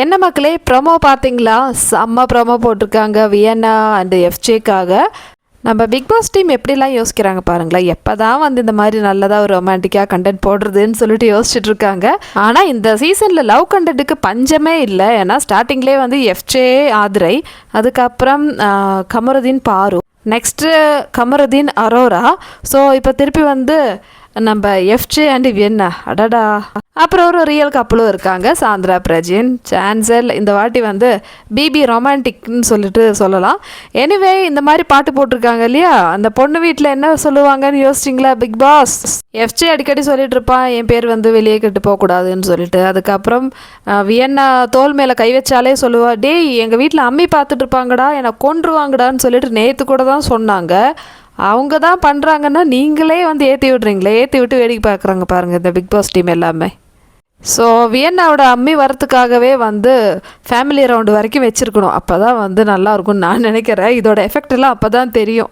என்ன மக்களே, ப்ரோமோ பார்த்தீங்களா? செம்ம ப்ரோமோ போட்டிருக்காங்க வியன்னா அண்டு எஃப்ஜேக்காக. நம்ம பிக் பாஸ் டீம் எப்படிலாம் யோசிக்கிறாங்க பாருங்களேன். எப்போ தான் வந்து இந்த மாதிரி நல்லதாக ஒரு ரொமான்டிக்காக கண்டென்ட் போடுறதுன்னு சொல்லிட்டு யோசிச்சுட்டு இருக்காங்க. ஆனால் இந்த சீசனில் லவ் கண்டென்ட்டுக்கு பஞ்சமே இல்லை. ஏன்னா ஸ்டார்டிங்லேயே வந்து எஃப்ஜே ஆதிரை, அதுக்கப்புறம் கமருதீன் பாரு, நெக்ஸ்ட்டு கமருதீன் அரோரா. ஸோ இப்போ திருப்பி வந்து நம்ம எஃப்ஜே அண்ட் வியன்னா, அடடா. அப்புறம் ஒரு ரியல் கப்பலும் இருக்காங்க, சாந்திரா பிரஜின், சான்சல். இந்த வாட்டி வந்து பிபி ரொமான்டிக்னு சொல்லிட்டு சொல்லலாம். எனிவே இந்த மாதிரி பாட்டு போட்டிருக்காங்க இல்லையா, அந்த பொண்ணு வீட்டில் என்ன சொல்லுவாங்கன்னு யோசிச்சிங்களா பிக் பாஸ்? எஃப்ஜே அடிக்கடி சொல்லிட்டு இருப்பான், என் பேர் வந்து வெளியே கெட்டு போகக்கூடாதுன்னு சொல்லிட்டு. அதுக்கப்புறம் வியன்னா தோல் மேலே கை வச்சாலே சொல்லுவா, டேய் எங்கள் வீட்டில் அம்மி பார்த்துட்டு இருப்பாங்கடா, என்னை கொன்றுவாங்கடான்னு சொல்லிட்டு நேற்று கூட தான் சொன்னாங்க. அவங்க தான் பண்ணுறாங்கன்னா நீங்களே வந்து ஏற்றி விட்றீங்களே, ஏற்றி விட்டு வேடிக்கை பார்க்குறாங்க பாருங்கள் இந்த பிக் பாஸ் டீம் எல்லாமே. ஸோ வியன்னாவோட அம்மி வரத்துக்காகவே வந்து ஃபேமிலி ரவுண்டு வரைக்கும் வச்சுருக்கணும். அப்போ தான் வந்து நல்லாயிருக்கும்னு நான் நினைக்கிறேன். இதோட எஃபெக்ட் எல்லாம் அப்போ தான் தெரியும்.